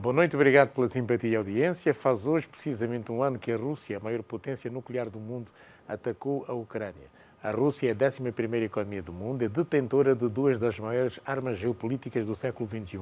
Boa noite, obrigado pela simpatia e audiência. Faz hoje precisamente um ano que a Rússia, a maior potência nuclear do mundo, atacou a Ucrânia. A Rússia é a 11ª economia do mundo, é detentora de duas das maiores armas geopolíticas do século XXI,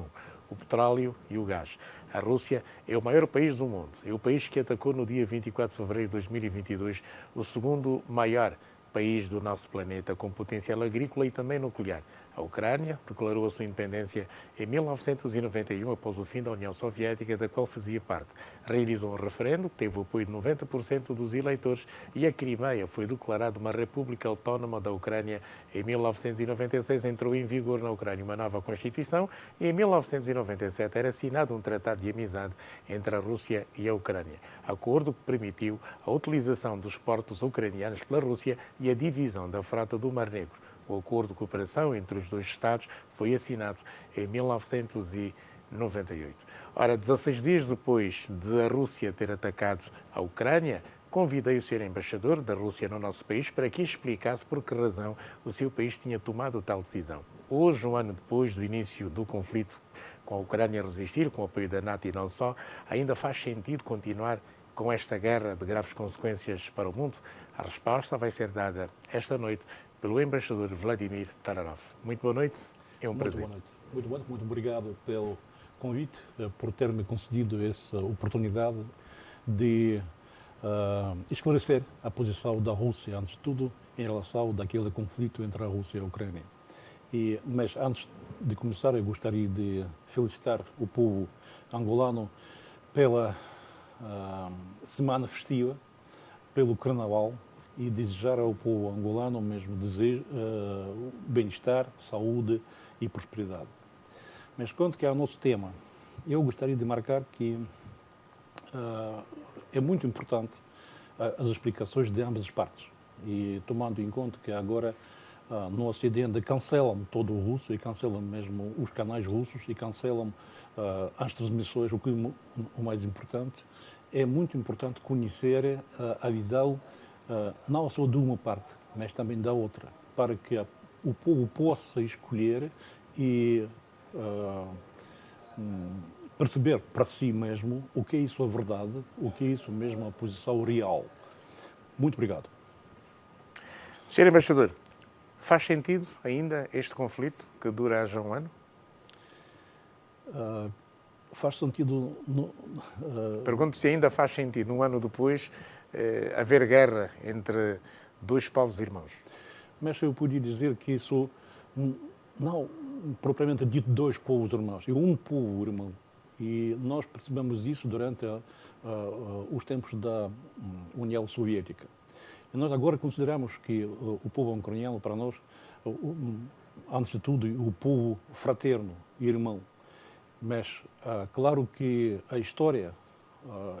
o petróleo e o gás. A Rússia é o maior país do mundo, é o país que atacou no dia 24 de fevereiro de 2022 o segundo maior país do nosso planeta com potencial agrícola e também nuclear. A Ucrânia declarou a sua independência em 1991, após o fim da União Soviética, da qual fazia parte. Realizou um referendo que teve o apoio de 90% dos eleitores e a Crimeia foi declarada uma república autónoma da Ucrânia em 1996. Entrou em vigor na Ucrânia uma nova Constituição e em 1997 era assinado um tratado de amizade entre a Rússia e a Ucrânia. Acordo que permitiu a utilização dos portos ucranianos pela Rússia e a divisão da frota do Mar Negro. O acordo de cooperação entre os dois Estados foi assinado em 1998. Ora, 16 dias depois de a Rússia ter atacado a Ucrânia, convidei o Sr. Embaixador da Rússia no nosso país para que explicasse por que razão o seu país tinha tomado tal decisão. Hoje, um ano depois do início do conflito com a Ucrânia a resistir, com o apoio da NATO e não só, ainda faz sentido continuar com esta guerra de graves consequências para o mundo? A resposta vai ser dada esta noite pelo embaixador Vladimir Tararov. Muito boa noite, é um prazer. Boa noite. Muito obrigado pelo convite, por ter-me concedido essa oportunidade de esclarecer a posição da Rússia, antes de tudo, em relação àquele conflito entre a Rússia e a Ucrânia. Mas antes de começar, eu gostaria de felicitar o povo angolano pela semana festiva, pelo Carnaval, e desejar ao povo angolano mesmo bem-estar, saúde e prosperidade. Mas quanto que é o nosso tema, eu gostaria de marcar que é muito importante as explicações de ambas as partes. E tomando em conta que agora no Ocidente cancelam todo o russo e cancelam mesmo os canais russos e cancelam as transmissões, o que é o mais importante, é muito importante conhecer a visão não só de uma parte, mas também da outra, para que o povo possa escolher e perceber para si mesmo o que é isso a verdade, o que é isso mesmo a posição real. Muito obrigado. Sr. Embaixador, faz sentido ainda este conflito que dura já um ano? Faz sentido... Pergunto se ainda faz sentido, um ano depois, haver guerra entre dois povos irmãos. Mas eu podia dizer que isso não propriamente dito dois povos irmãos, é um povo irmão. E nós percebemos isso durante os tempos da União Soviética. E nós agora consideramos que o povo ucraniano, para nós, antes de tudo, o povo fraterno e irmão. Mas, claro que a história,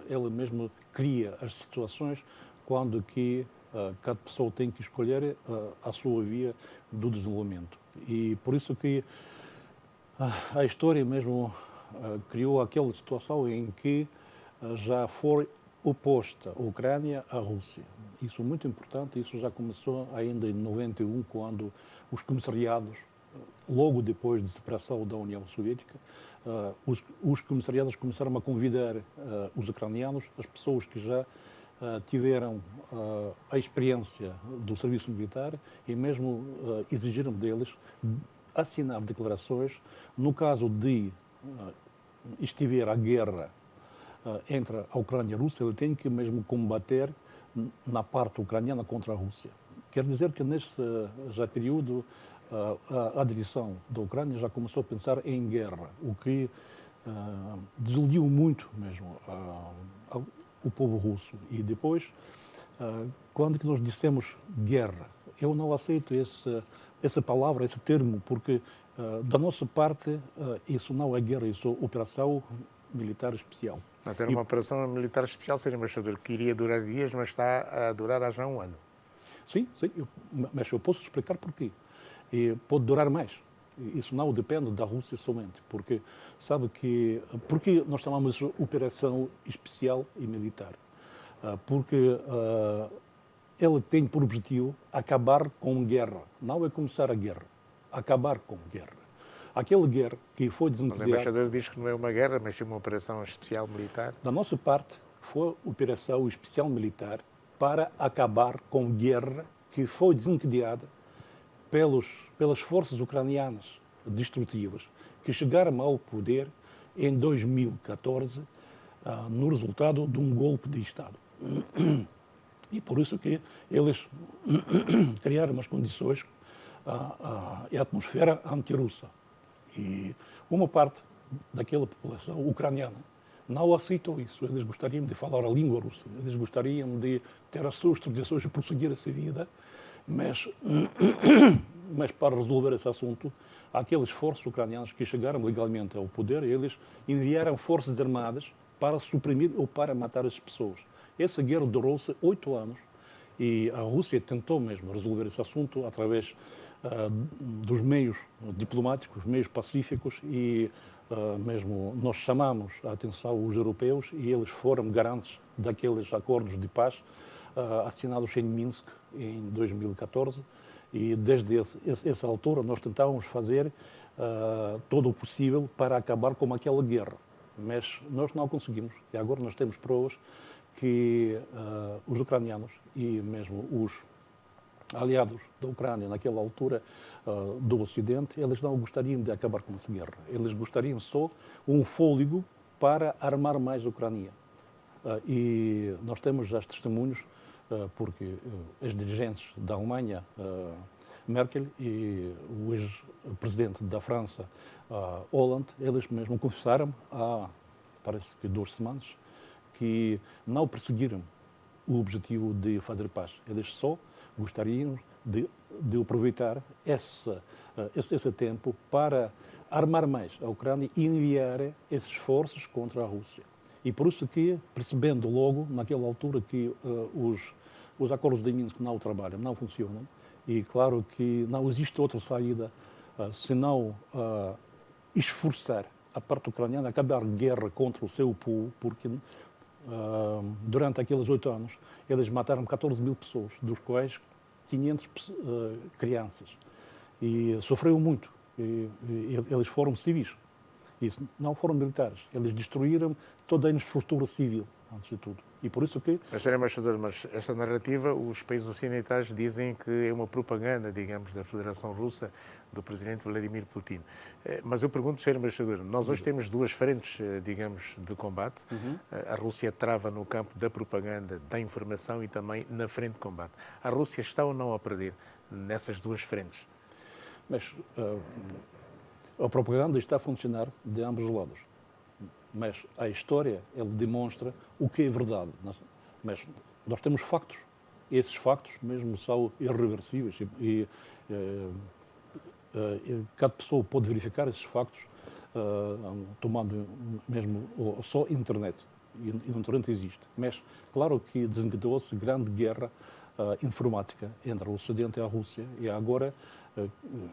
ela mesmo cria as situações quando que cada pessoa tem que escolher a sua via do desenvolvimento. E por isso que a história mesmo criou aquela situação em que já foi oposta a Ucrânia à Rússia. Isso é muito importante, isso já começou ainda em 91, quando os comissariados, logo depois da separação da União Soviética, os comissariados começaram a convidar os ucranianos, as pessoas que já tiveram a experiência do serviço militar, e mesmo exigiram deles assinar declarações no caso de estiver a guerra entre a Ucrânia e a Rússia, ele tem que mesmo combater na parte ucraniana contra a Rússia. Quer dizer que nesse já período a direção da Ucrânia já começou a pensar em guerra, o que desiludiu muito mesmo o povo russo. E depois, quando que nós dissemos guerra, eu não aceito essa palavra, esse termo, porque da nossa parte isso não é guerra, isso é operação militar especial. Mas era uma operação militar especial, Sr. Embaixador, que iria durar dias, mas está a durar há já um ano. Sim, mas eu posso explicar porquê. E pode durar mais. Isso não depende da Rússia somente, porque sabe que... Porque nós chamamos de operação especial e militar? Porque ela tem por objetivo acabar com guerra. Não é começar a guerra, acabar com guerra. Aquela guerra que foi Mas o desencadeada... embaixador diz que não é uma guerra, mas sim uma operação especial militar. Da nossa parte, foi operação especial militar para acabar com a guerra que foi desencadeada pelas forças ucranianas destrutivas que chegaram ao poder em 2014 no resultado de um golpe de Estado. E por isso que eles criaram as condições, a atmosfera antirrussa. E uma parte daquela população ucraniana não aceitou isso. Eles gostariam de falar a língua russa, eles gostariam de ter as suas tradições e prosseguir essa vida, mas para resolver esse assunto, aqueles forças ucranianos que chegaram legalmente ao poder, eles enviaram forças armadas para suprimir ou para matar as pessoas. Essa guerra durou-se 8 anos e a Rússia tentou mesmo resolver esse assunto através dos meios diplomáticos, meios pacíficos e mesmo nós chamamos a atenção os europeus e eles foram garantes daqueles acordos de paz assinados em Minsk em 2014 e desde essa altura nós tentávamos fazer todo o possível para acabar com aquela guerra, mas nós não conseguimos e agora nós temos provas que os ucranianos e mesmo os aliados da Ucrânia naquela altura do Ocidente, eles não gostariam de acabar com essa guerra. Eles gostariam só um fôlego para armar mais a Ucrânia. E nós temos já testemunhos, porque os dirigentes da Alemanha, Merkel, e o ex-presidente da França, Hollande, eles mesmo confessaram há, parece que 2 semanas, que não perseguiram o objetivo de fazer paz. Eles só gostariam de aproveitar esse tempo para armar mais a Ucrânia e enviar esses forças contra a Rússia. E por isso que, percebendo logo, naquela altura, que os acordos de Minsk não trabalham, não funcionam, e claro que não existe outra saída senão esforçar a parte ucraniana a acabar a guerra contra o seu povo, porque durante aqueles 8 anos eles mataram 14 mil pessoas, dos quais 500 crianças. E sofreram muito. Eles foram civis. Isso, não foram militares. Eles destruíram toda a infraestrutura civil, antes de tudo. E por isso que... Mas, Sr. Embaixador, mas esta narrativa, os países ocidentais dizem que é uma propaganda, digamos, da Federação Russa, do presidente Vladimir Putin. Mas eu pergunto, Sr. Embaixador, nós hoje temos 2 frentes, digamos, de combate. A Rússia trava no campo da propaganda, da informação e também na frente de combate. A Rússia está ou não a perder nessas 2 frentes? Mas a propaganda está a funcionar de ambos os lados. Mas a história, ela demonstra o que é verdade. Mas nós temos factos. Esses factos mesmo são irreversíveis e cada pessoa pode verificar esses factos tomando mesmo só internet. E a internet existe. Mas claro que desencadeou-se grande guerra informática entre o Ocidente e a Rússia e agora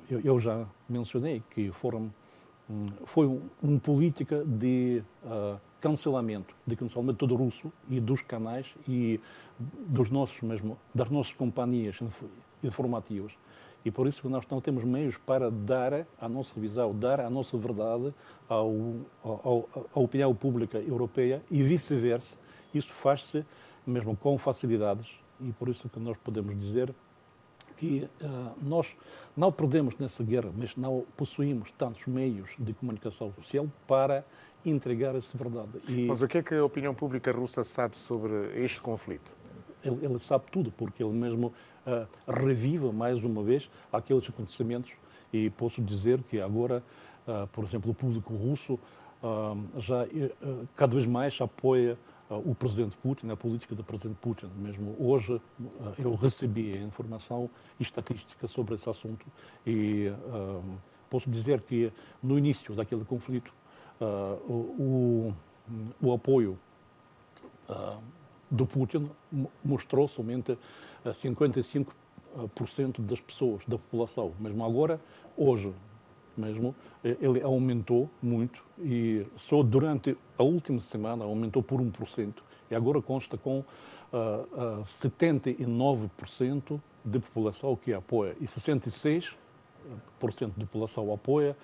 eu já mencionei que foi uma política de cancelamento todo russo e dos canais e das nossas companhias informativas. E por isso nós não temos meios para dar a nossa visão, dar a nossa verdade à opinião pública europeia e vice-versa. Isso faz-se mesmo com facilidades e por isso que nós podemos dizer que nós não perdemos nessa guerra, mas não possuímos tantos meios de comunicação social para entregar essa verdade. Mas o que é que a opinião pública russa sabe sobre este conflito? Ele sabe tudo, porque ele mesmo revive mais uma vez aqueles acontecimentos e posso dizer que agora, por exemplo, o público russo já cada vez mais apoia o presidente Putin, a política do presidente Putin. Mesmo hoje eu recebi a informação estatística sobre esse assunto e posso dizer que no início daquele conflito o apoio do Putin mostrou somente 55% das pessoas, da população. Mesmo agora, hoje, mesmo, ele aumentou muito e só durante a última semana aumentou por 1%. E agora consta com 79% de população que apoia e 66% da população apoia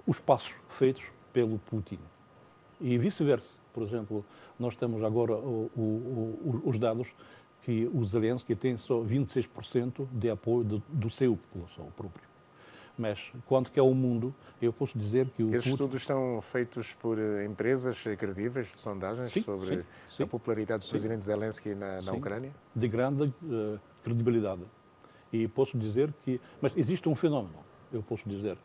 os passos feitos pelo Putin. E vice-versa. Por exemplo, nós temos agora os dados que o Zelensky tem só 26% de apoio do seu população própria. Mas, quanto que é o mundo, eu posso dizer que o Esses Putin... estudos são feitos por empresas credíveis de sondagens sobre a popularidade do presidente Zelensky na Ucrânia? De grande credibilidade. E posso dizer que... Mas existe um fenómeno, eu posso dizer.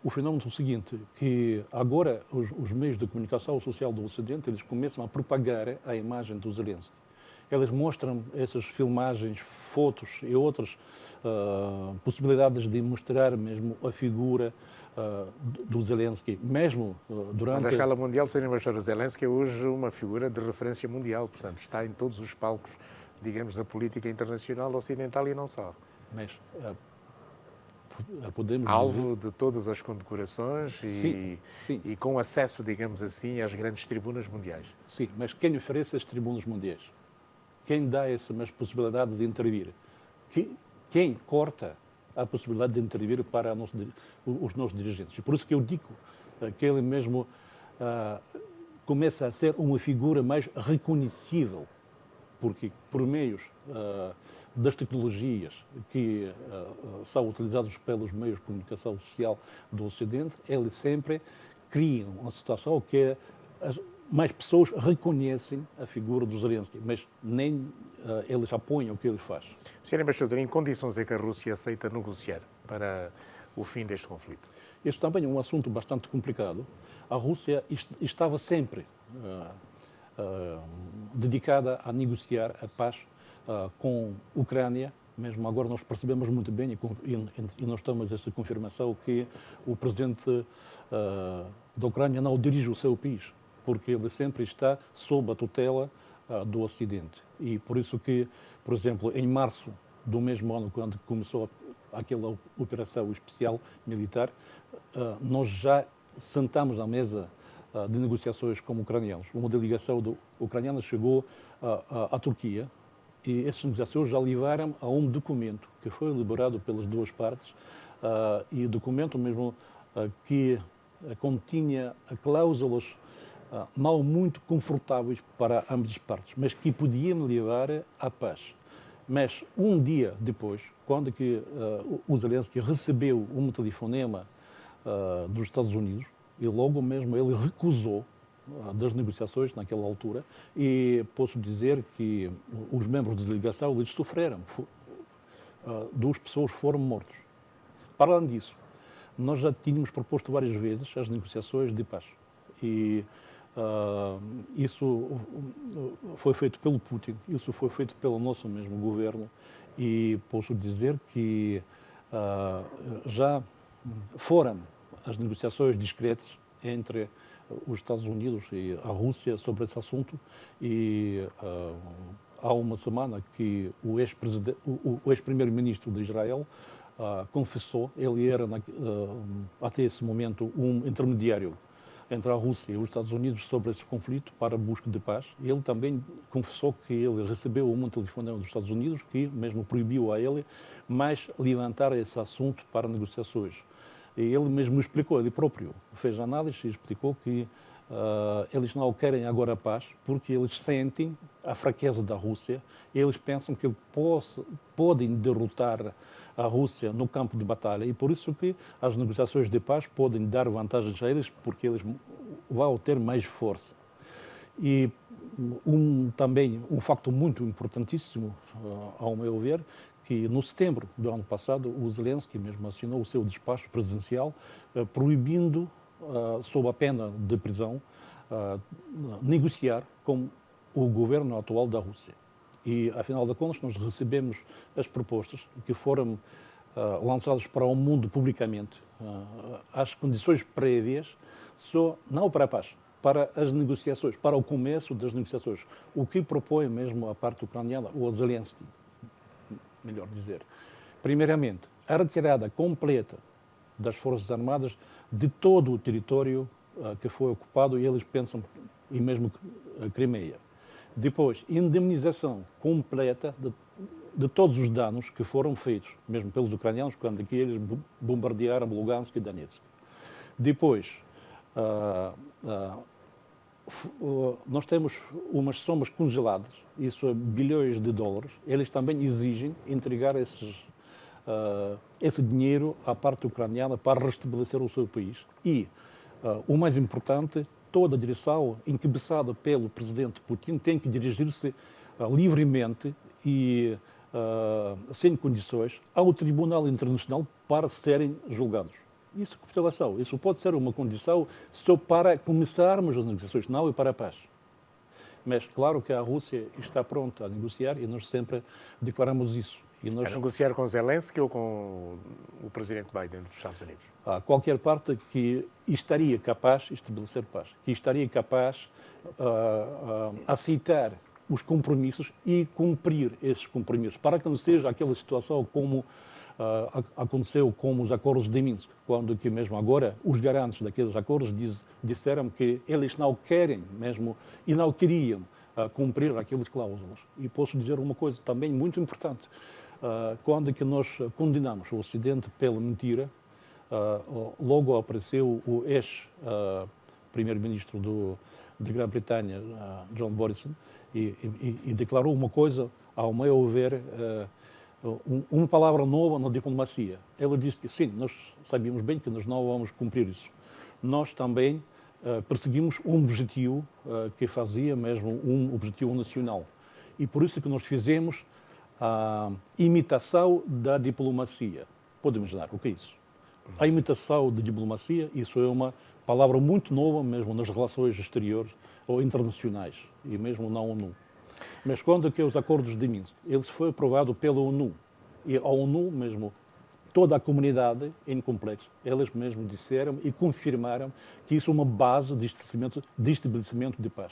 O fenómeno é o seguinte, que agora os meios de comunicação social do Ocidente, eles começam a propagar a imagem do Zelensky. Eles mostram essas filmagens, fotos e outras possibilidades de mostrar mesmo a figura do Zelensky, mesmo durante... Mas à escala mundial, Sr. Embaixador, o Zelensky é hoje uma figura de referência mundial, portanto, está em todos os palcos, digamos, da política internacional, ocidental e não só. Mas podemos alvo dizer... de todas as condecorações sim. E com acesso, digamos assim, às grandes tribunas mundiais. Sim, mas quem oferece as tribunas mundiais? Quem dá essa possibilidade de intervir? Quem corta a possibilidade de intervir para os nossos dirigentes? E por isso que eu digo que ele mesmo começa a ser uma figura mais reconhecível, porque por meios das tecnologias que são utilizados pelos meios de comunicação social do Ocidente, ele sempre cria uma situação que mais pessoas reconhecem a figura do Zelensky, mas nem eles apoiam o que ele faz. Sr. Embaixador, em condições é que a Rússia aceita negociar para o fim deste conflito? Este também é um assunto bastante complicado. A Rússia estava sempre dedicada a negociar a paz com a Ucrânia. Mesmo agora nós percebemos muito bem e nós temos essa confirmação que o presidente da Ucrânia não dirige o seu país, porque ele sempre está sob a tutela do Ocidente. E por isso que, por exemplo, em março do mesmo ano, quando começou aquela operação especial militar, nós já sentamos à mesa de negociações com ucranianos. Uma delegação ucraniana chegou à Turquia e essas negociações já levaram a um documento que foi elaborado pelas duas partes e o documento mesmo que continha cláusulas não muito confortáveis para ambas as partes, mas que podiam levar à paz. Mas um dia depois, quando que o Zelensky recebeu um telefonema dos Estados Unidos, e logo mesmo ele recusou das negociações naquela altura, e posso dizer que os membros da delegação eles sofreram, duas pessoas foram mortas. Para além disso, nós já tínhamos proposto várias vezes as negociações de paz. E isso foi feito pelo Putin, isso foi feito pelo nosso mesmo governo e posso dizer que já foram as negociações discretas entre os Estados Unidos e a Rússia sobre esse assunto e há uma semana que o ex-primeiro-ministro de Israel confessou, ele era até esse momento um intermediário entre a Rússia e os Estados Unidos sobre esse conflito para a busca de paz. Ele também confessou que ele recebeu um telefonema dos Estados Unidos que mesmo proibiu a ele mais levantar esse assunto para negociações. E ele mesmo explicou, ele próprio fez análise e explicou que eles não querem agora a paz porque eles sentem a fraqueza da Rússia e eles pensam que podem derrotar a Rússia no campo de batalha e por isso que as negociações de paz podem dar vantagens a eles porque eles vão ter mais força. E também um facto muito importantíssimo, ao meu ver, que no setembro do ano passado o Zelensky mesmo assinou o seu despacho presidencial proibindo, sob a pena de prisão, negociar com o governo atual da Rússia. E, afinal de contas, nós recebemos as propostas que foram lançadas para o mundo publicamente, as condições prévias, só não para a paz, para as negociações, para o começo das negociações. O que propõe mesmo a parte ucraniana, o Zelensky, melhor dizer. Primeiramente, a retirada completa das Forças Armadas de todo o território que foi ocupado, e eles pensam, e mesmo a Crimeia. Depois, indemnização completa de todos os danos que foram feitos, mesmo pelos ucranianos, quando aqui eles bombardearam Lugansk e Donetsk. Depois, nós temos umas somas congeladas, isso é bilhões de dólares. Eles também exigem entregar esse dinheiro à parte ucraniana para restabelecer o seu país. E, o mais importante, toda a direção, encabeçada pelo presidente Putin, tem que dirigir-se livremente e sem condições ao Tribunal Internacional para serem julgados. Isso é capitulação. Isso pode ser uma condição só para começarmos as negociações, não é para a paz. Mas claro que a Rússia está pronta a negociar e nós sempre declaramos isso. E nós... A negociar com Zelensky ou com o presidente Biden dos Estados Unidos? Qualquer parte que estaria capaz de estabelecer paz, que estaria capaz de aceitar os compromissos e cumprir esses compromissos, para que não seja aquela situação como aconteceu com os acordos de Minsk, quando que mesmo agora os garantes daqueles acordos disseram que eles não querem mesmo e não queriam cumprir aquelas cláusulas. E posso dizer uma coisa também muito importante. Quando que nós condenamos o Ocidente pela mentira, logo apareceu o ex-primeiro-ministro da Grã-Bretanha, John Morrison, e declarou uma coisa, ao meu ver, uma palavra nova na diplomacia. Ele disse que sim, nós sabíamos bem que nós não vamos cumprir isso. Nós também perseguimos um objetivo que fazia mesmo um objetivo nacional. E por isso que nós fizemos a imitação da diplomacia. Pode imaginar o que é isso? A imitação da diplomacia, isso é uma palavra muito nova mesmo nas relações exteriores ou internacionais, e mesmo na ONU. Mas quando que os acordos de Minsk, eles foram aprovados pela ONU, e a ONU mesmo, toda a comunidade em complexo, eles mesmo disseram e confirmaram que isso é uma base de estabelecimento de paz.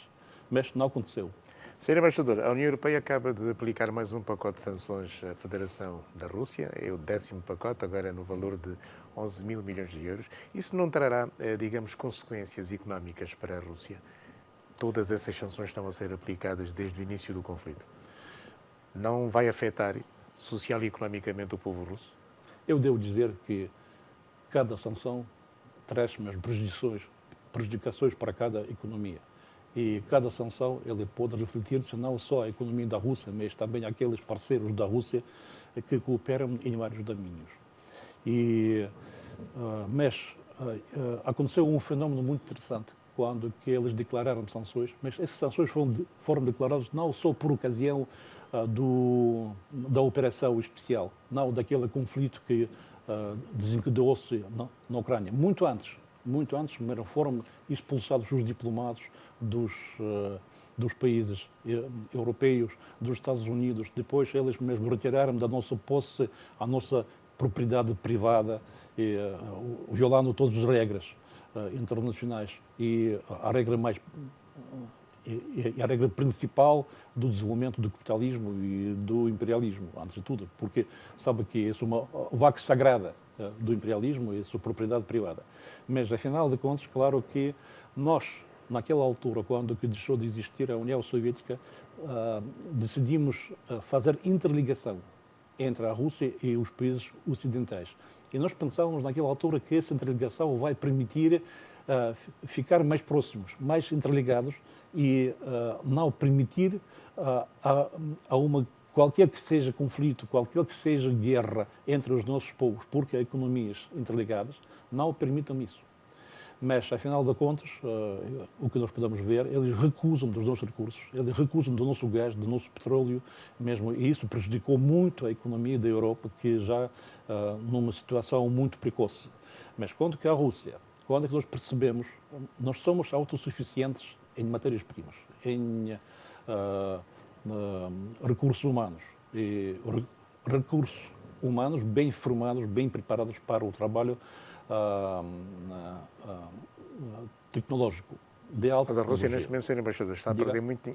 Mas não aconteceu. Sr. Embaixador, a União Europeia acaba de aplicar mais um pacote de sanções à Federação da Rússia, é o 10º pacote, agora no valor de 11 mil milhões de euros. Isso não trará, digamos, consequências económicas para a Rússia? Todas essas sanções estão a ser aplicadas desde o início do conflito. Não vai afetar social e economicamente o povo russo? Eu devo dizer que cada sanção traz mesmo prejudicações para cada economia. E cada sanção ele pode refletir-se não só a economia da Rússia, mas também aqueles parceiros da Rússia que cooperam em vários domínios. Mas aconteceu um fenómeno muito interessante quando que eles declararam sanções, mas essas sanções foram declaradas não só por ocasião da operação especial, não daquele conflito que desencadeou-se na Ucrânia. Muito antes, foram expulsados os diplomados dos países europeus, dos Estados Unidos. Depois eles mesmo retiraram da nossa posse a nossa propriedade privada, violando todas as regras internacionais. E a regra a regra principal do desenvolvimento do capitalismo e do imperialismo, antes de tudo, porque sabe que isso é uma vaca sagrada do imperialismo e sua propriedade privada. Mas, afinal de contas, claro que nós, naquela altura, quando deixou de existir a União Soviética, decidimos fazer interligação entre a Rússia e os países ocidentais. E nós pensávamos, naquela altura, que essa interligação vai permitir ficar mais próximos, mais interligados e não permitir qualquer que seja conflito, qualquer que seja guerra entre os nossos povos, porque economias interligadas não permitam isso. Mas, afinal de contas, o que nós podemos ver, eles recusam dos nossos recursos, eles recusam do nosso gás, do nosso petróleo mesmo, e isso prejudicou muito a economia da Europa, que já numa situação muito precoce. Mas quando que a Rússia, quando é que nós percebemos, nós somos autossuficientes em matérias-primas, em recursos humanos, e recursos humanos bem formados, bem preparados para o trabalho tecnológico de alta Mas a Rússia, tecnologia. neste momento, Sr. Embaixador,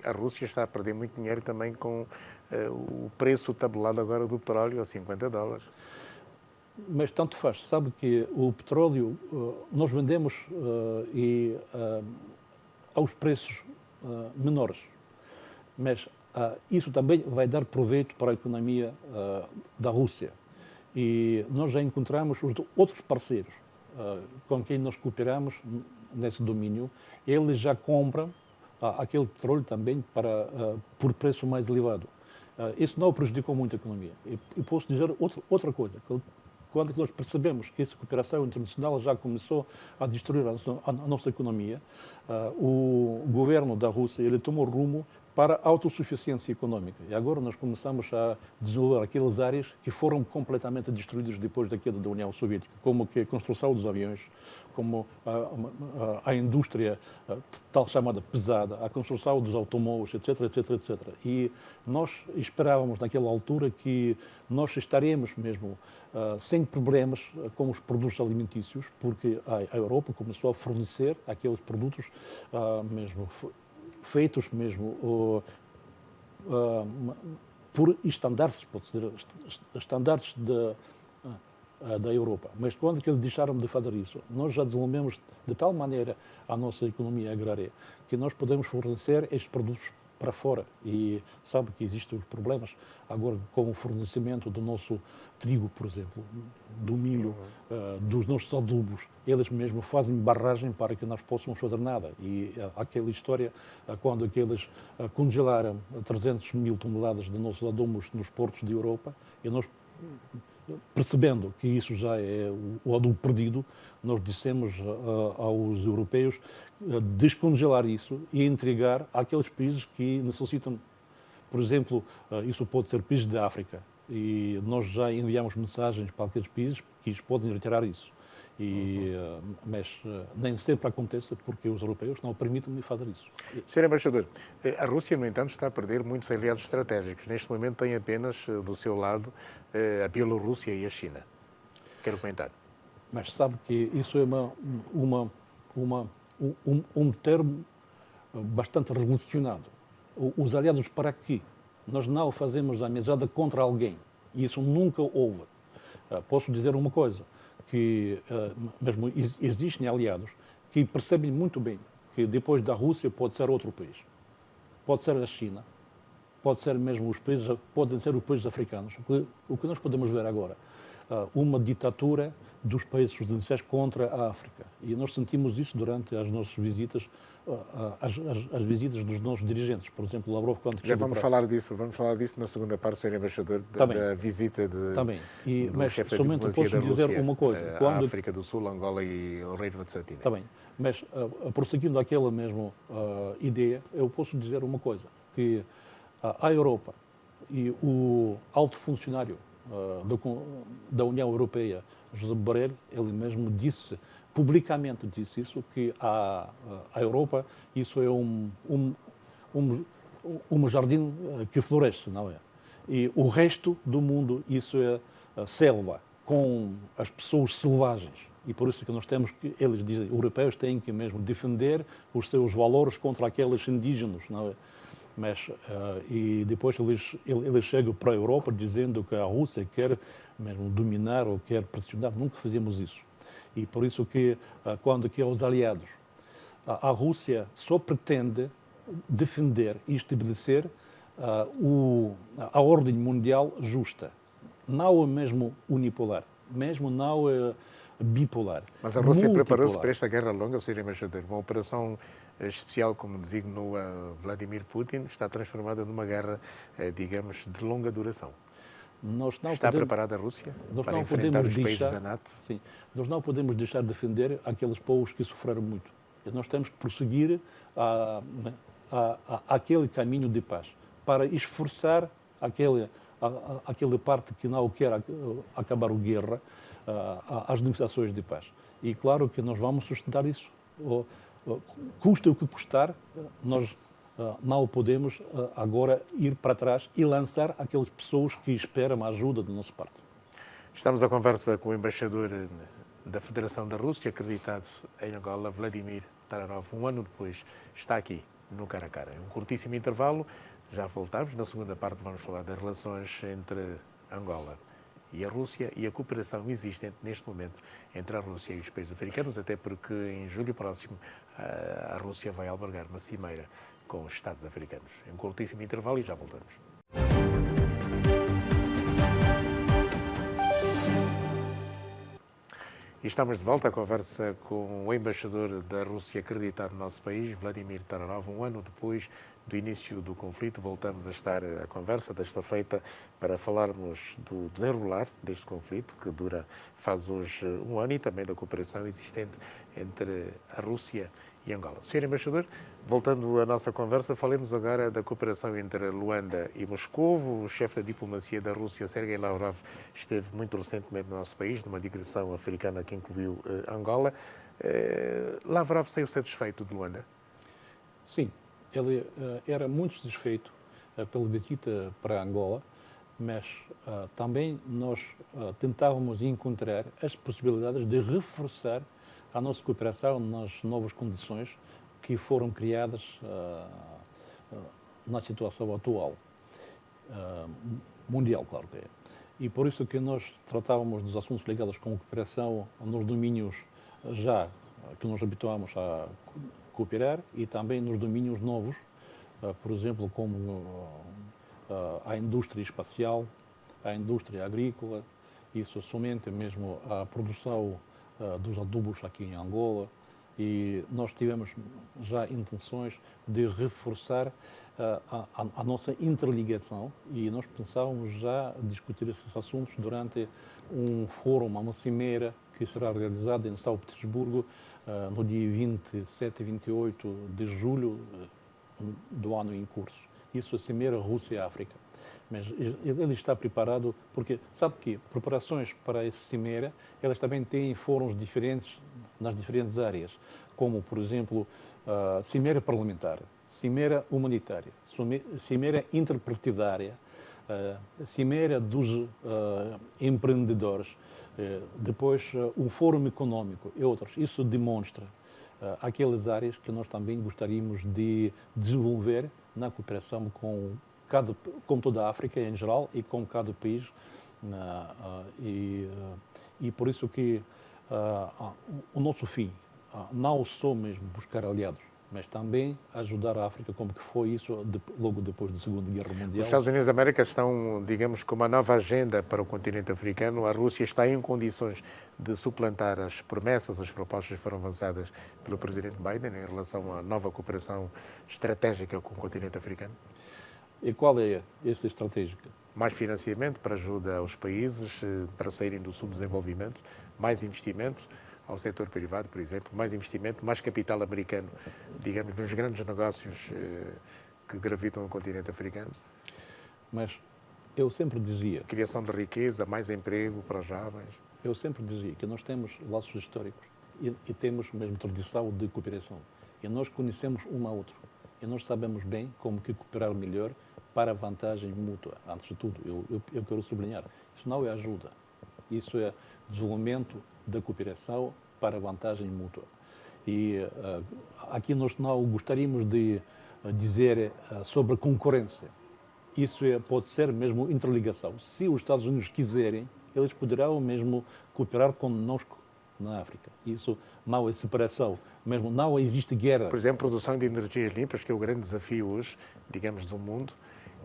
a Rússia está a perder muito dinheiro também com o preço tabelado agora do petróleo a $50. Mas tanto faz. Sabe que o petróleo nós vendemos aos preços menores. Mas isso também vai dar proveito para a economia da Rússia. E nós já encontramos os outros parceiros com quem nós cooperamos nesse domínio. Eles já compram aquele petróleo também por preço mais elevado. Isso não prejudicou muito a economia. E posso dizer outra coisa. Quando nós percebemos que essa cooperação internacional já começou a destruir a nossa economia, o governo da Rússia ele tomou rumo para a autossuficiência econômica. E agora nós começamos a desenvolver aquelas áreas que foram completamente destruídas depois da queda da União Soviética, como que a construção dos aviões, como a indústria tal chamada pesada, a construção dos automóveis, etc, etc, etc. E nós esperávamos naquela altura que nós estaremos mesmo sem problemas com os produtos alimentícios, porque a Europa começou a fornecer aqueles produtos mesmo feitos mesmo por estandartes, pode dizer, estandartes da Europa. Mas quando que eles deixaram de fazer isso, nós já desenvolvemos de tal maneira a nossa economia agrária que nós podemos fornecer estes produtos para fora. E sabe que existem os problemas agora com o fornecimento do nosso trigo, por exemplo, do milho, dos nossos adubos. Eles mesmo fazem barragem para que nós possamos fazer nada. E aquela história, quando eles congelaram 300 mil toneladas de nossos adubos nos portos de Europa, e nós, percebendo que isso já é o adubo perdido, nós dissemos aos europeus descongelar isso e entregar àqueles países que necessitam. Por exemplo, isso pode ser países da África. E nós já enviamos mensagens para aqueles países que eles podem retirar isso. Mas nem sempre acontece porque os europeus não permitem fazer isso. Senhor Embaixador, a Rússia, no entanto, está a perder muitos aliados estratégicos. Neste momento tem apenas do seu lado a Bielorrússia e a China. Quero comentar. Mas sabe que isso é um termo bastante relacionado. Os aliados para quê? Nós não fazemos amizade contra alguém. E isso nunca houve. Posso dizer uma coisa, que mesmo existem aliados que percebem muito bem que depois da Rússia pode ser outro país. Pode ser a China, pode ser mesmo podem ser os países africanos. O que nós podemos ver agora, uma ditadura dos países ocidentais contra a África. E nós sentimos isso durante as nossas visitas, as visitas dos nossos dirigentes. Por exemplo, Lavrov, quando já vamos falar disso na segunda parte, Sr. Embaixador, da visita do chefe da diplomacia da Rússia, uma coisa, à África do Sul, Angola e o Reino de Satina. Está bem, mas prosseguindo aquela mesma ideia, eu posso dizer uma coisa, que a Europa e o alto funcionário da União Europeia, José Borrell, ele mesmo publicamente disse isso, que a Europa, isso é um jardim que floresce, não é? E o resto do mundo, isso é selva, com as pessoas selvagens. E por isso que nós temos que, eles dizem, europeus têm que mesmo defender os seus valores contra aqueles indígenas, não é? Mas, e depois eles chegam para a Europa dizendo que a Rússia quer mesmo dominar ou quer pressionar. Nunca fazemos isso. E por isso que, quando que os aliados, a Rússia só pretende defender e estabelecer a ordem mundial justa. Não é mesmo unipolar, mesmo não é bipolar. Mas a Rússia preparou-se para esta guerra longa, ou seja, Embaixador, uma operação especial, como designou Vladimir Putin, está transformada numa guerra, digamos, de longa duração. Está preparada a Rússia para enfrentar os países da NATO? Sim, nós não podemos deixar de defender aqueles povos que sofreram muito. E nós temos que prosseguir aquele caminho de paz, para esforçar aquela parte que não quer acabar a guerra, as negociações de paz. E claro que nós vamos sustentar isso. Custa o que custar, nós não podemos agora ir para trás e lançar aquelas pessoas que esperam a ajuda da nossa parte. Estamos à conversa com o embaixador da Federação da Rússia, acreditado em Angola, Vladimir Tararov. Um ano depois, está aqui no Cara a Cara. Um curtíssimo intervalo, já voltamos. Na segunda parte vamos falar das relações entre Angola e a Rússia e a cooperação existente neste momento entre a Rússia e os países africanos, até porque em julho próximo a Rússia vai albergar uma cimeira com os Estados africanos. Um curtíssimo intervalo e já voltamos. E estamos de volta à conversa com o embaixador da Rússia acreditado no nosso país, Vladimir Taranov. Um ano depois do início do conflito, voltamos a estar à conversa desta feita para falarmos do desenrolar deste conflito, que faz hoje um ano, e também da cooperação existente entre a Rússia e Angola. Senhor embaixador, voltando à nossa conversa, falemos agora da cooperação entre Luanda e Moscovo. O chefe da diplomacia da Rússia, Sergei Lavrov, esteve muito recentemente no nosso país, numa digressão africana que incluiu Angola. Lavrov saiu satisfeito de Luanda? Sim, ele era muito satisfeito pela visita para Angola, mas também nós tentávamos encontrar as possibilidades de reforçar a nossa cooperação nas novas condições que foram criadas na situação atual, mundial, claro que é. E por isso que nós tratávamos dos assuntos ligados com a cooperação nos domínios já que nos habituamos a cooperar e também nos domínios novos, por exemplo, como a indústria espacial, a indústria agrícola, isso somente mesmo a produção dos adubos aqui em Angola, e nós tivemos já intenções de reforçar a nossa interligação, e nós pensávamos já discutir esses assuntos durante um fórum, uma cimeira que será realizada em São Petersburgo no dia 27 e 28 de julho do ano em curso. Isso é a cimeira Rússia-África. Mas ele está preparado porque, sabe que preparações para essa cimeira, elas também têm fóruns diferentes nas diferentes áreas, como, por exemplo, cimeira parlamentar, cimeira humanitária, cimeira interpartidária, cimeira dos empreendedores, depois o fórum econômico e outros. Isso demonstra aquelas áreas que nós também gostaríamos de desenvolver na cooperação com toda a África em geral e com cada país, e por isso que o nosso fim não só mesmo buscar aliados, mas também ajudar a África, como que foi isso logo depois da Segunda Guerra Mundial. Os Estados Unidos da América estão, digamos, com uma nova agenda para o continente africano. A Rússia está em condições de suplantar as promessas, as propostas que foram avançadas pelo presidente Biden em relação à nova cooperação estratégica com o continente africano? E qual é essa estratégica? Mais financiamento para ajuda aos países para saírem do subdesenvolvimento, mais investimento ao setor privado, por exemplo, mais investimento, mais capital americano, digamos, nos grandes negócios que gravitam no continente africano. Mas eu sempre dizia... Criação de riqueza, mais emprego para os jovens. Eu sempre dizia que nós temos laços históricos e temos mesmo tradição de cooperação. E nós conhecemos um ao outro. E nós sabemos bem como que cooperar melhor para a vantagem mútua. Antes de tudo, eu quero sublinhar, isso não é ajuda. Isso é desenvolvimento da cooperação para a vantagem mútua. E aqui nós não gostaríamos de dizer sobre concorrência. Isso pode ser mesmo interligação. Se os Estados Unidos quiserem, eles poderão mesmo cooperar conosco na África. Isso não é separação, mesmo não existe guerra. Por exemplo, produção de energias limpas, que é o grande desafio hoje, digamos, do mundo,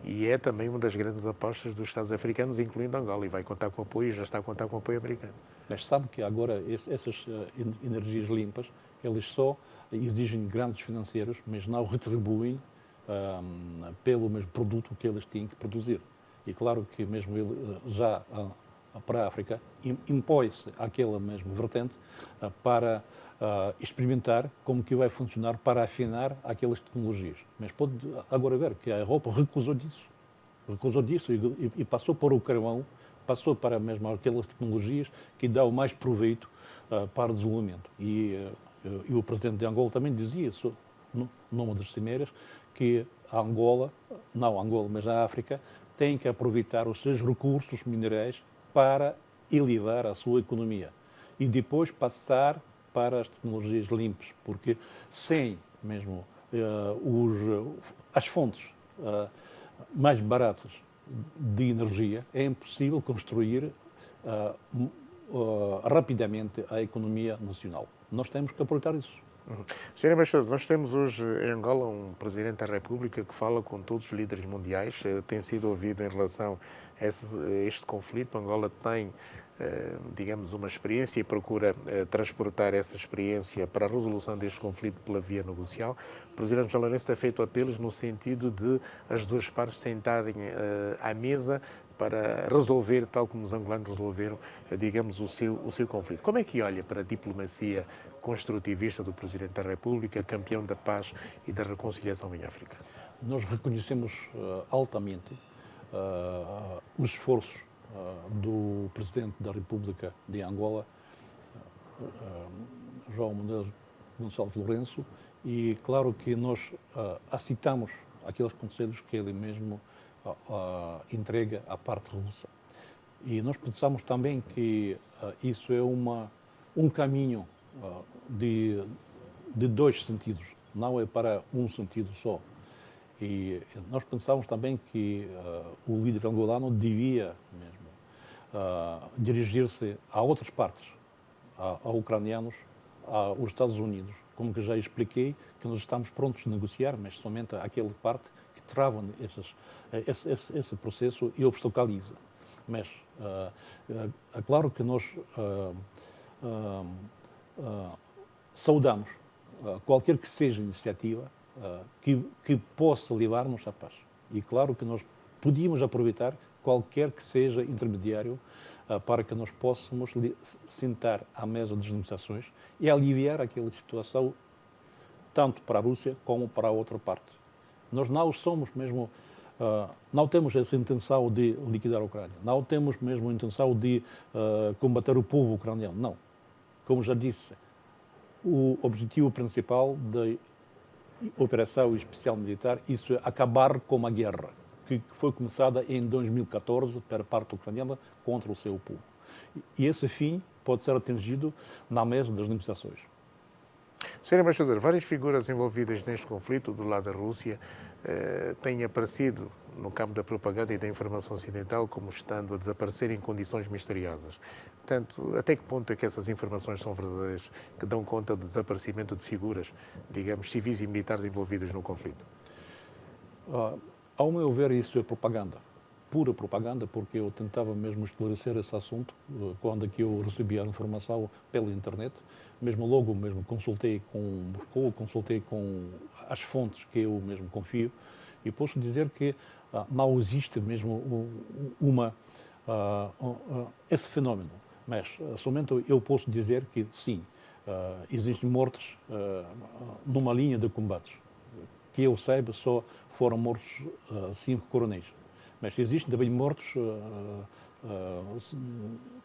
e é também uma das grandes apostas dos Estados africanos, incluindo Angola, e vai contar com apoio, já está a contar com apoio americano. Mas sabe que agora essas energias limpas, eles só exigem grandes financeiros, mas não retribuem pelo mesmo produto que eles têm que produzir. E claro que mesmo ele já para a África impõe-se aquela mesma vertente para experimentar como que vai funcionar para afinar aquelas tecnologias. Mas pode agora ver que a Europa recusou disso e passou para o carvão, passou para mesmo aquelas tecnologias que dão mais proveito para o desenvolvimento. E o presidente de Angola também dizia isso numa das cimeiras, que a Angola, não Angola, mas a África, tem que aproveitar os seus recursos minerais para elevar a sua economia e depois passar para as tecnologias limpas, porque sem mesmo as fontes mais baratas de energia é impossível construir rapidamente a economia nacional. nós temos que aproveitar isso. Sr. Embaixador, nós temos hoje em Angola um Presidente da República que fala com todos os líderes mundiais, tem sido ouvido em relação a este conflito. Angola tem, digamos, uma experiência e procura transportar essa experiência para a resolução deste conflito pela via negocial. O Presidente angolano tem feito apelos no sentido de as duas partes sentarem à mesa para resolver, tal como os angolanos resolveram, digamos, o seu conflito. Como é que olha para a diplomacia construtivista do Presidente da República, campeão da paz e da reconciliação em África? Nós reconhecemos altamente os esforços do Presidente da República de Angola, João Manuel Gonçalves Lourenço, e claro que nós aceitamos aqueles conselhos que ele mesmo entrega à parte russa. E nós pensamos também que isso é um caminho de dois sentidos, não é para um sentido só. E nós pensamos também que o líder angolano devia mesmo dirigir-se a outras partes, a ucranianos, aos Estados Unidos. Como que já expliquei, que nós estamos prontos a negociar, mas somente aquela parte que trava esse processo e obstaculiza. Mas é claro que nós saudamos qualquer que seja a iniciativa que possa levar-nos à paz. E claro que nós podíamos aproveitar qualquer que seja intermediário para que nós possamos sentar à mesa das negociações e aliviar aquela situação tanto para a Rússia como para a outra parte. Nós não somos mesmo, não temos essa intenção de liquidar a Ucrânia, não temos mesmo a intenção de combater o povo ucraniano, não. Como já disse, o objetivo principal da operação especial militar, isso é acabar com a guerra que foi começada em 2014 pela parte ucraniana contra o seu povo. E esse fim pode ser atingido na mesa das negociações. Sr. Embaixador, várias figuras envolvidas neste conflito do lado da Rússia têm aparecido no campo da propaganda e da informação ocidental como estando a desaparecer em condições misteriosas. Portanto, até que ponto é que essas informações são verdadeiras, que dão conta do desaparecimento de figuras, digamos, civis e militares envolvidas no conflito? Ao meu ver, isso é propaganda, pura propaganda, porque eu tentava mesmo esclarecer esse assunto quando que eu recebia a informação pela internet. Mesmo logo mesmo consultei com Moscou, consultei com as fontes que eu mesmo confio e posso dizer que não existe mesmo esse fenómeno. Mas somente eu posso dizer que sim, existem mortes numa linha de combates. Que eu saiba, só foram mortos 5 coronéis. Mas existem também mortos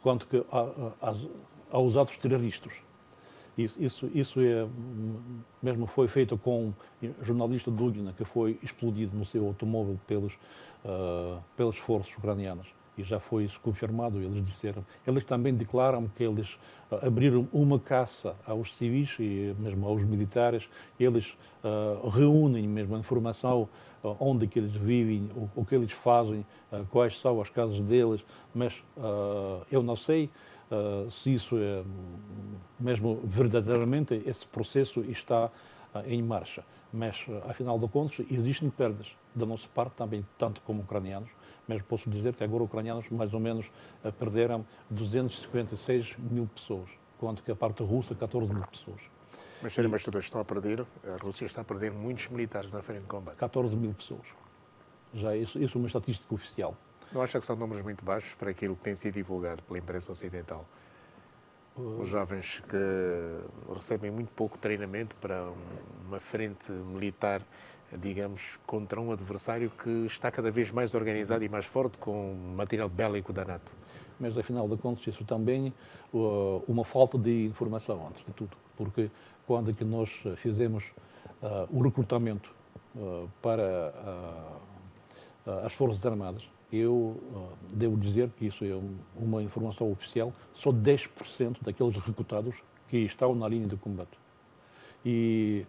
quanto que aos atos terroristas. Isso é, mesmo foi feito com um jornalista Dugina, que foi explodido no seu automóvel pelas forças ucranianas. E já foi isso confirmado, eles também declaram que eles abriram uma caça aos civis e mesmo aos militares, eles reúnem mesmo a informação onde que eles vivem, o que eles fazem, quais são as casas deles, mas eu não sei se isso é mesmo verdadeiramente esse processo está em marcha. Mas, afinal de contas, existem perdas da nossa parte também, tanto como ucranianos, mas posso dizer que agora ucranianos mais ou menos perderam 256 mil pessoas, enquanto que a parte russa 14 mil pessoas. Mas, Sr. Embaixador, a Rússia está a perder muitos militares na frente de combate. 14 mil pessoas. Já isso é uma estatística oficial. Não acha que são números muito baixos para aquilo que tem sido divulgado pela imprensa ocidental? Os jovens que recebem muito pouco treinamento para uma frente militar, digamos, contra um adversário que está cada vez mais organizado e mais forte com material bélico da NATO. Mas, afinal de contas, isso também é uma falta de informação, antes de tudo. Porque quando que nós fizemos o recrutamento para as Forças Armadas, eu devo dizer que isso é uma informação oficial, só 10% daqueles recrutados que estão na linha de combate. E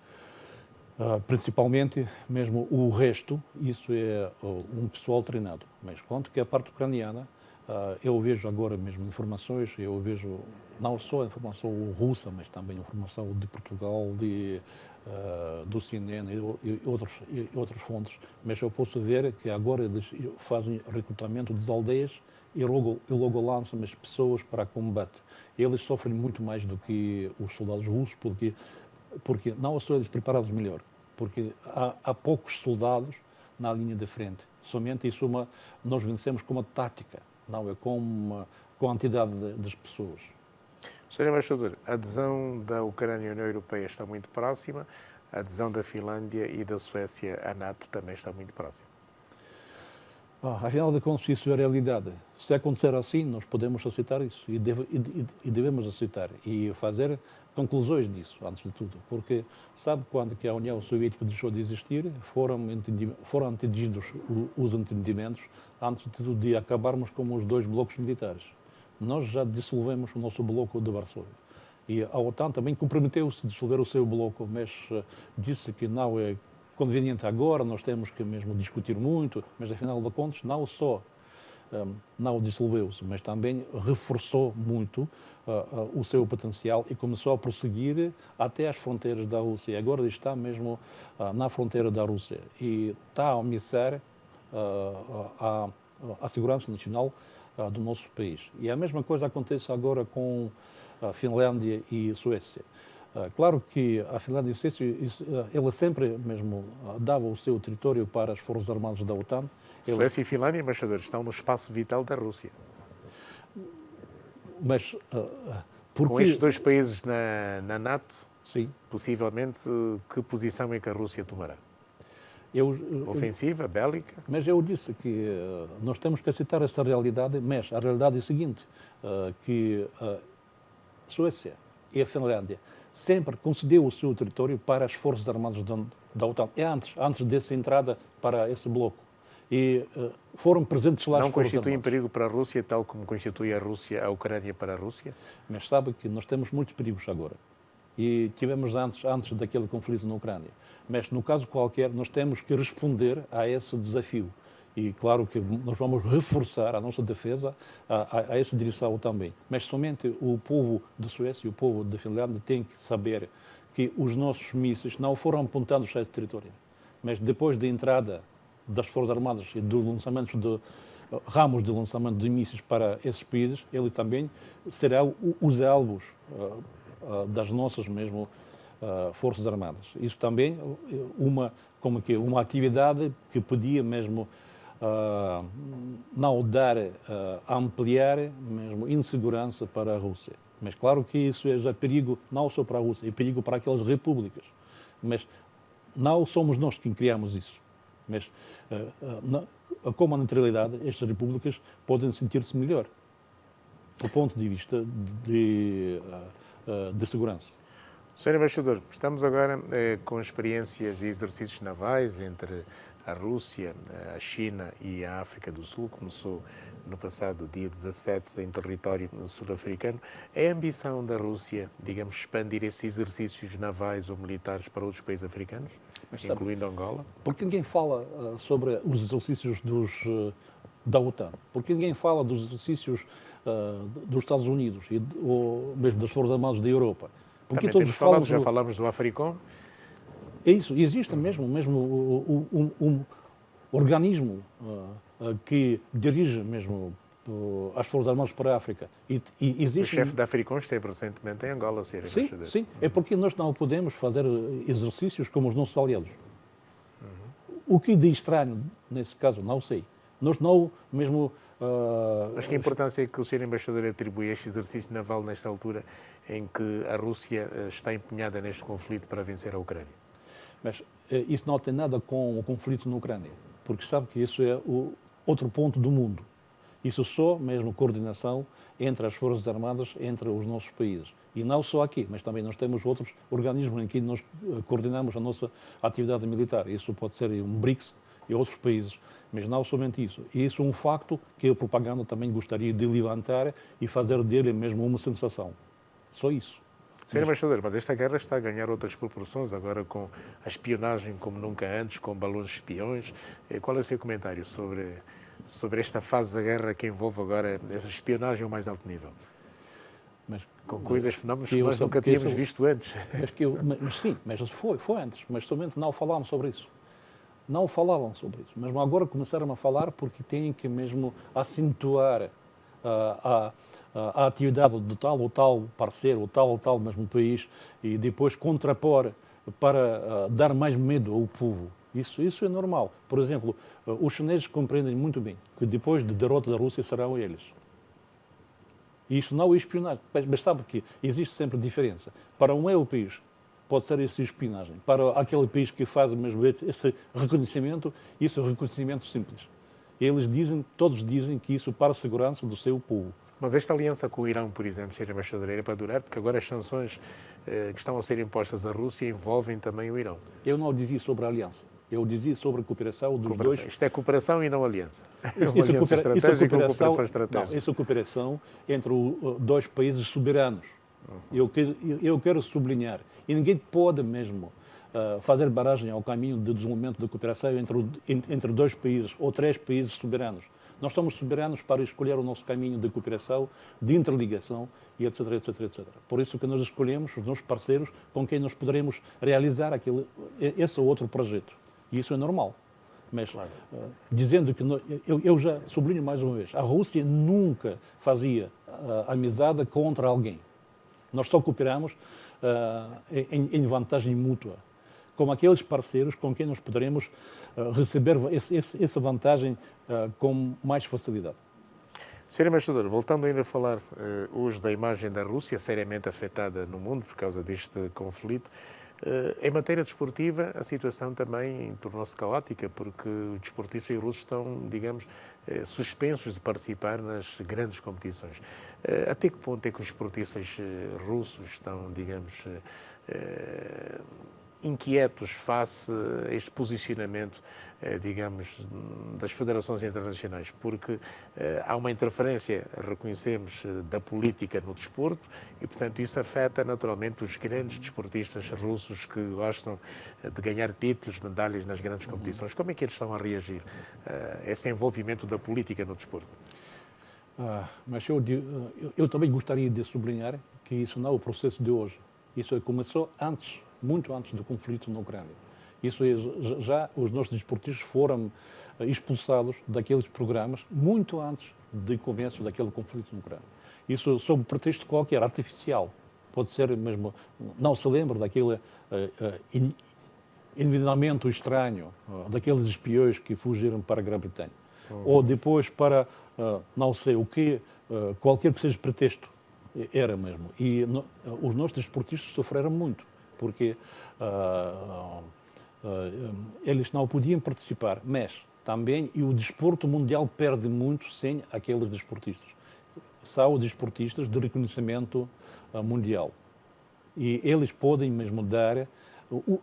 principalmente, mesmo o resto, isso é um pessoal treinado. Mas quanto que a parte ucraniana, Eu vejo agora mesmo informações, eu vejo não só a informação russa, mas também a informação de Portugal, do CNN e outras fontes, mas eu posso ver que agora eles fazem recrutamento das aldeias e logo lançam as pessoas para combate. Eles sofrem muito mais do que os soldados russos, porque não só eles preparados melhor, porque há poucos soldados na linha de frente. Somente isso nós vencemos com uma tática, não é com a quantidade das pessoas. Sr. Embaixador, a adesão da Ucrânia à União Europeia está muito próxima, a adesão da Finlândia e da Suécia à NATO também está muito próxima. Afinal de contas, isso é a realidade. Se acontecer assim, nós podemos aceitar isso e devemos aceitar e fazer conclusões disso, antes de tudo. Porque sabe quando que a União Soviética deixou de existir, foram atingidos os entendimentos antes de tudo de acabarmos com os dois blocos militares. Nós já dissolvemos o nosso bloco de Varsóvia. E a OTAN também comprometeu-se a dissolver o seu bloco, mas disse que não é conveniente agora, nós temos que mesmo discutir muito, mas afinal de contas não só não dissolveu-se, mas também reforçou muito o seu potencial e começou a prosseguir até às fronteiras da Rússia. E agora está mesmo na fronteira da Rússia e está a ameaçar a segurança nacional do nosso país. E a mesma coisa acontece agora com a Finlândia e a Suécia. Claro que a Finlândia e a Suécia, ela sempre mesmo dava o seu território para as Forças Armadas da OTAN. Suécia e Finlândia, embaixador, estão no espaço vital da Rússia. Mas com estes dois países na NATO, sim, possivelmente, que posição é que a Rússia tomará? Ofensiva, bélica? Mas eu disse que nós temos que aceitar essa realidade, mas a realidade é a seguinte, que a Suécia e a Finlândia sempre concedeu o seu território para as Forças Armadas da OTAN, antes dessa entrada para esse bloco. E foram presentes lá as Forças Armadas. Não constitui perigo para a Rússia, tal como constitui a Rússia, a Ucrânia para a Rússia? Mas sabe que nós temos muitos perigos agora. E tivemos antes daquele conflito na Ucrânia. Mas, no caso qualquer, nós temos que responder a esse desafio. E, claro, que nós vamos reforçar a nossa defesa a essa direção também. Mas somente o povo da Suécia e o povo da Finlândia têm que saber que os nossos mísseis não foram apontados a esse território. Mas depois da entrada das Forças Armadas e do lançamento de ramos de lançamento de mísseis para esses países, ele também será os alvos das nossas mesmo Forças Armadas. Isso também uma atividade que podia mesmo não dar ampliar mesmo insegurança para a Rússia. Mas claro que isso é já perigo não só para a Rússia, é perigo para aquelas repúblicas. Mas não somos nós que criamos isso. Mas com a neutralidade, estas repúblicas podem sentir-se melhor do ponto de vista de segurança. Sr. Embaixador, estamos agora com experiências e exercícios navais entre a Rússia, a China e a África do Sul. Começou no passado dia 17 em território sul-africano. É a ambição da Rússia, digamos, expandir esses exercícios navais ou militares para outros países africanos, incluindo Angola? Porque ninguém fala sobre os exercícios da OTAN, porque ninguém fala dos exercícios dos Estados Unidos ou mesmo das Forças Armadas da Europa. Porque todos já falamos do Africom. É isso, existe mesmo um organismo que dirige mesmo as Forças Armadas para a África. E existe... O chefe da Africom esteve recentemente em Angola, Sr. Embaixador. Sim, é porque nós não podemos fazer exercícios como os nossos aliados. O que de estranho, nesse caso, não sei. Nós não mesmo... Mas que importância é que o Sr. Embaixador atribui a este exercício naval nesta altura em que a Rússia está empenhada neste conflito para vencer a Ucrânia? Mas isso não tem nada com o conflito na Ucrânia, porque sabe que isso é o outro ponto do mundo. Isso só mesmo coordenação entre as Forças Armadas, entre os nossos países. E não só aqui, mas também nós temos outros organismos em que nós coordenamos a nossa atividade militar. Isso pode ser um BRICS e outros países, mas não somente isso. E isso é um facto que a propaganda também gostaria de levantar e fazer dele mesmo uma sensação. Só isso. Sr. Embaixador, mas esta guerra está a ganhar outras proporções, agora com a espionagem como nunca antes, com balões espiões. Qual é o seu comentário sobre sobre esta fase da guerra que envolve agora essa espionagem ao mais alto nível. Mas, Com coisas, fenómenos que nós nunca tínhamos visto antes. Mas sim, mas foi antes, mas somente não falavam sobre isso. Não falavam sobre isso, mas agora começaram a falar porque têm que mesmo acentuar a atividade do tal ou tal parceiro, ou tal mesmo país, e depois contrapor para dar mais medo ao povo. Isso é normal. Por exemplo, os chineses compreendem muito bem que depois da derrota da Rússia serão eles. E isso não é espionagem. Mas sabe que existe sempre diferença. Para um europeu pode ser essa espionagem. Para aquele país que faz mesmo esse reconhecimento, isso é um reconhecimento simples. Todos dizem que isso para a segurança do seu povo. Mas esta aliança com o Irão, por exemplo, Sra. Embaixadora, era para durar, porque agora as sanções que estão a ser impostas à Rússia envolvem também o Irão. Eu não dizia sobre a aliança. Eu dizia sobre a cooperação dos dois. Isto é cooperação e não aliança. Isso é cooperação estratégica. Isso é cooperação entre dois países soberanos. Eu quero sublinhar. E ninguém pode mesmo fazer barragem ao caminho de desenvolvimento da cooperação entre dois países ou três países soberanos. Nós somos soberanos para escolher o nosso caminho de cooperação, de interligação e etc, etc, etc. Por isso que nós escolhemos os nossos parceiros com quem nós poderemos realizar esse ou outro projeto. E isso é normal. Mas, claro, dizendo que eu já sublinho mais uma vez, a Rússia nunca fazia amizade contra alguém. Nós só cooperamos em vantagem mútua, com aqueles parceiros com quem nós poderemos receber essa vantagem com mais facilidade. Sr. Embaixador, voltando ainda a falar hoje da imagem da Rússia, seriamente afetada no mundo por causa deste conflito, em matéria desportiva, a situação também tornou-se caótica, porque os desportistas russos estão, digamos, suspensos de participar nas grandes competições. Até que ponto é que os desportistas russos estão, digamos, inquietos face a este posicionamento, digamos, das federações internacionais, porque há uma interferência, reconhecemos, da política no desporto e, portanto, isso afeta naturalmente os grandes desportistas russos que gostam de ganhar títulos, medalhas nas grandes competições. Como é que eles estão a reagir a esse envolvimento da política no desporto? Mas eu também gostaria de sublinhar que isso não é o processo de hoje. Isso começou antes, muito antes do conflito na Ucrânia. Isso já os nossos desportistas foram expulsados daqueles programas muito antes do começo daquele conflito na Ucrânia. Isso sob pretexto qualquer, artificial. Pode ser mesmo, não se lembra daquele envenenamento estranho, daqueles espiões que fugiram para a Grã-Bretanha. Ou depois para, não sei o quê, qualquer que seja pretexto. Era mesmo. E os nossos desportistas sofreram muito, porque eles não podiam participar, mas também o desporto mundial perde muito sem aqueles desportistas. São desportistas de reconhecimento mundial. E eles podem mesmo dar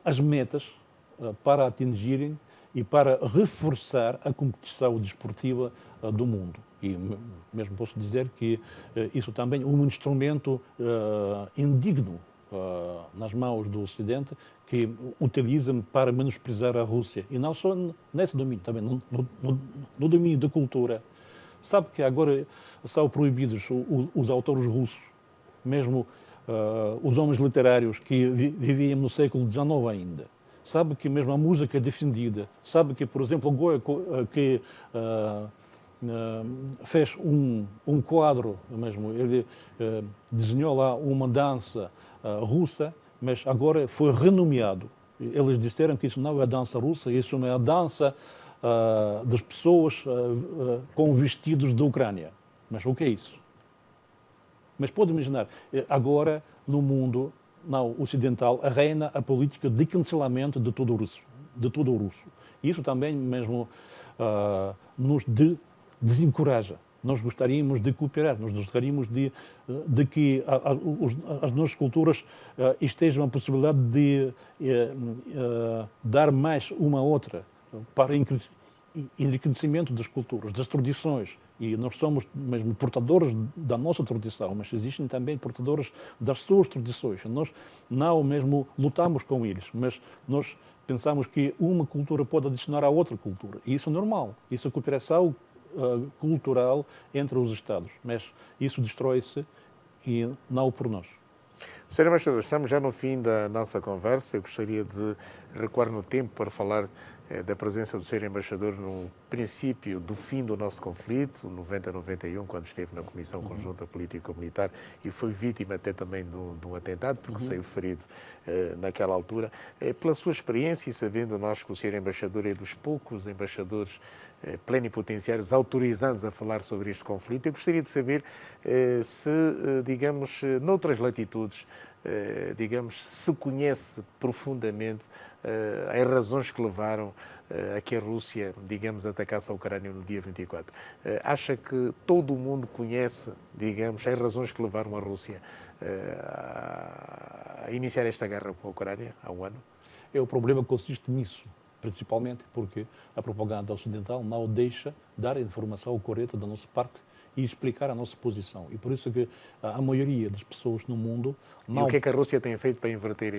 as metas para atingirem e para reforçar a competição desportiva do mundo. E mesmo posso dizer que isso também é um instrumento indigno nas mãos do Ocidente, que utilizam para menosprezar a Rússia. E não só nesse domínio, também no domínio da cultura. Sabe que agora são proibidos os autores russos, mesmo os homens literários que viviam no século XIX ainda. Sabe que mesmo a música é defendida. Sabe que, por exemplo, o Goya, que fez um quadro mesmo, ele desenhou lá uma dança russa, mas agora foi renomeado. Eles disseram que isso não é a dança russa, isso é a dança das pessoas com vestidos da Ucrânia. Mas o que é isso? Mas pode imaginar, agora no mundo não ocidental reina a política de cancelamento de todo o russo. Isso também mesmo nos desencoraja. Nós gostaríamos de cooperar, nós gostaríamos de que as nossas culturas estejam a possibilidade de dar mais uma à outra para enriquecimento das culturas, das tradições. E nós somos mesmo portadores da nossa tradição, mas existem também portadores das suas tradições. Nós não mesmo lutamos com eles, mas nós pensamos que uma cultura pode adicionar a outra cultura. E isso é normal. Isso é cooperação cultural entre os Estados. Mas isso destrói-se e não por nós. Sr. Embaixador, estamos já no fim da nossa conversa. Eu gostaria de recuar no tempo para falar da presença do Sr. Embaixador no princípio do fim do nosso conflito, 90-91, quando esteve na Comissão Conjunta Político-Militar e foi vítima até também de um atentado, porque saiu ferido naquela altura. Pela sua experiência e sabendo nós que o Sr. Embaixador é dos poucos embaixadores plenipotenciários autorizados a falar sobre este conflito, eu gostaria de saber se, digamos, noutras latitudes, digamos, se conhece profundamente as razões que levaram a que a Rússia, digamos, atacasse a Ucrânia no dia 24. Acha que todo o mundo conhece, digamos, as razões que levaram a Rússia a iniciar esta guerra com a Ucrânia há um ano? O problema consiste nisso, principalmente porque a propaganda ocidental não deixa dar a informação correta da nossa parte e explicar a nossa posição. E por isso que a maioria das pessoas no mundo não... E o que é que a Rússia tem feito para inverter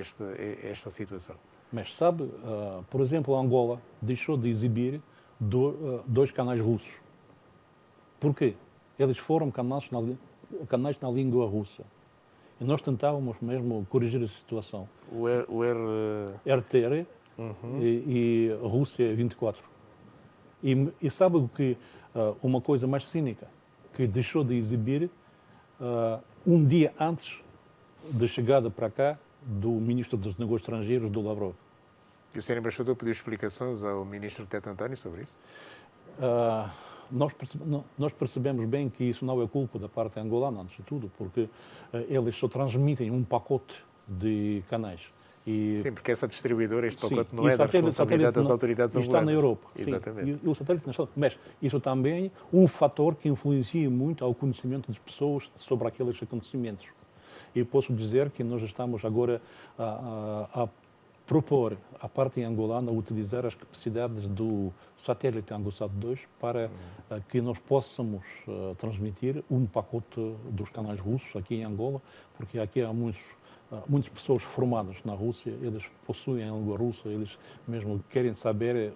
esta situação? Mas sabe, por exemplo, a Angola deixou de exibir dois canais russos. Por quê? Eles foram canais na língua russa. E nós tentávamos mesmo corrigir a situação. RTR e Rússia 24. E sabe o que, uma coisa mais cínica, que deixou de exibir um dia antes da chegada para cá do Ministro dos Negócios Estrangeiros, do Lavrov. E o Sr. Embaixador pediu explicações ao Ministro Tete António sobre isso? Nós percebemos bem que isso não é culpa da parte angolana, antes de tudo, porque eles só transmitem um pacote de canais. Sim, porque essa distribuidora, este pacote não é da responsabilidade das autoridades angolanas. Está na Europa. Exatamente. E o satélite não está. Mas isso também é um fator que influencia muito ao conhecimento das pessoas sobre aqueles acontecimentos. E posso dizer que nós estamos agora a propor à parte angolana utilizar as capacidades do satélite ANGOSAT 2 para que nós possamos transmitir um pacote dos canais russos aqui em Angola, porque aqui há muitas pessoas formadas na Rússia, eles possuem a língua russa, eles mesmo querem saber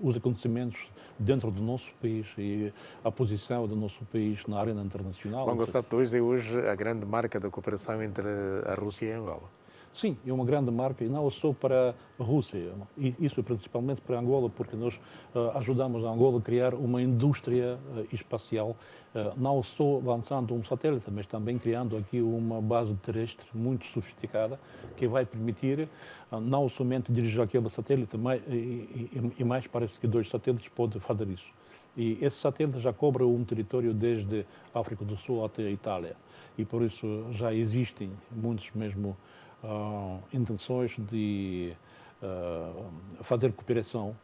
os acontecimentos dentro do nosso país e a posição do nosso país na arena internacional. O ANGOSAT 2 é hoje a grande marca da cooperação entre a Rússia e a Angola. Sim, é uma grande marca, e não só para a Rússia, e isso é principalmente para Angola, porque nós ajudamos a Angola a criar uma indústria espacial, não só lançando um satélite, mas também criando aqui uma base terrestre muito sofisticada, que vai permitir não somente dirigir aquele satélite, mas, e mais parece que 2 satélites podem fazer isso. E esse satélite já cobre um território desde a África do Sul até a Itália, e por isso já existem muitos mesmo intenções de fazer cooperação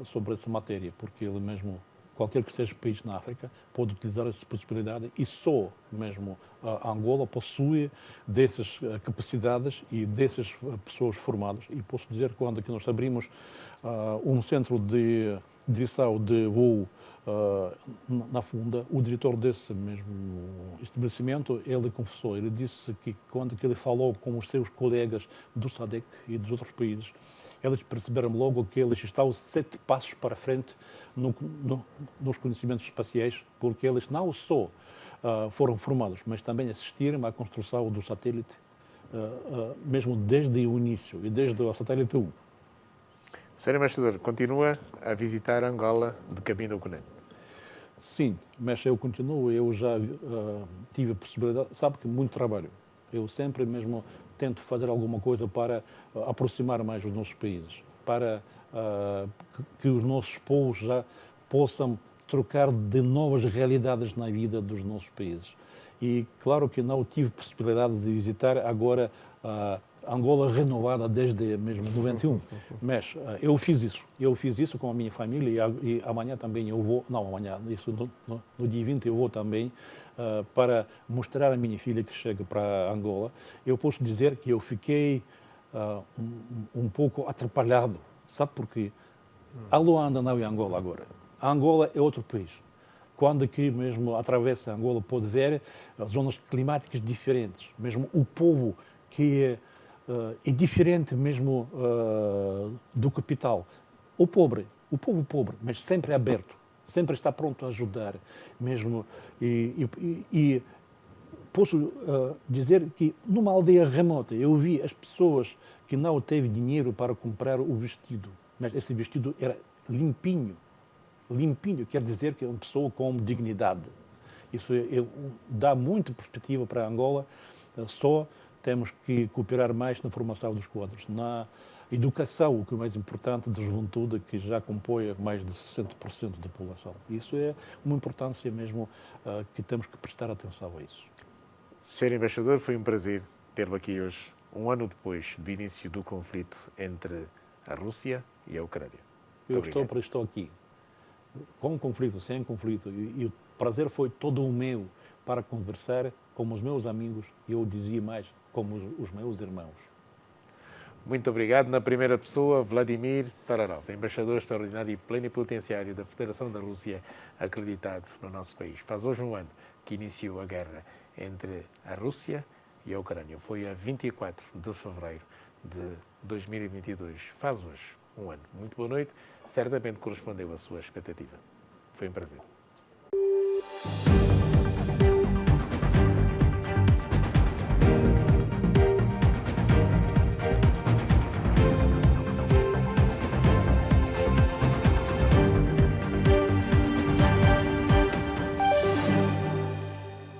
sobre essa matéria, porque ele mesmo, qualquer que seja o país na África, pode utilizar essa possibilidade e só mesmo a Angola possui dessas capacidades e dessas pessoas formadas. E posso dizer que quando que nós abrimos um centro de direção de voo na Funda, o diretor desse mesmo estabelecimento, ele confessou, ele disse que quando que ele falou com os seus colegas do SADC e dos outros países, eles perceberam logo que eles estavam 7 passos para frente nos conhecimentos espaciais, porque eles não só foram formados, mas também assistiram à construção do satélite, mesmo desde o início e desde o satélite 1. Sr. Embaixador, continua a visitar Angola de caminho ao Cunene? Sim, mas eu continuo, eu já tive a possibilidade, sabe que muito trabalho. Eu sempre mesmo tento fazer alguma coisa para aproximar mais os nossos países, para que os nossos povos já possam trocar de novas realidades na vida dos nossos países. E claro que não tive possibilidade de visitar agora Angola renovada desde mesmo 91, mas eu fiz isso com a minha família e amanhã também eu vou, não amanhã, isso no dia 20 eu vou também para mostrar à minha filha que chega para Angola. Eu posso dizer que eu fiquei um pouco atrapalhado, sabe porquê? A Luanda não é Angola agora, a Angola é outro país. Quando aqui mesmo atravessa Angola pode ver zonas climáticas diferentes, mesmo o povo que é diferente mesmo do capital. O povo pobre, mas sempre aberto. sempre está pronto a ajudar, mesmo. E posso dizer que numa aldeia remota eu vi as pessoas que não teve dinheiro para comprar o vestido, mas esse vestido era limpinho. Limpinho quer dizer que é uma pessoa com dignidade. Isso dá muito perspectiva para Angola. Só temos que cooperar mais na formação dos quadros, na educação, o que é mais importante, da juventude, que já compõe mais de 60% da população. Isso é uma importância mesmo que temos que prestar atenção a isso. Senhor Embaixador, foi um prazer tê-lo aqui hoje, um ano depois do início do conflito entre a Rússia e a Ucrânia. Eu estou aqui, com conflito, sem conflito, e o prazer foi todo o meu para conversar com os meus amigos, e eu dizia mais, como os meus irmãos. Muito obrigado. Na primeira pessoa, Vladimir Tararov, embaixador extraordinário e plenipotenciário da Federação da Rússia, acreditado no nosso país. Faz hoje um ano que iniciou a guerra entre a Rússia e a Ucrânia. Foi a 24 de fevereiro de 2022. Faz hoje um ano. Muito boa noite. Certamente correspondeu à sua expectativa. Foi um prazer.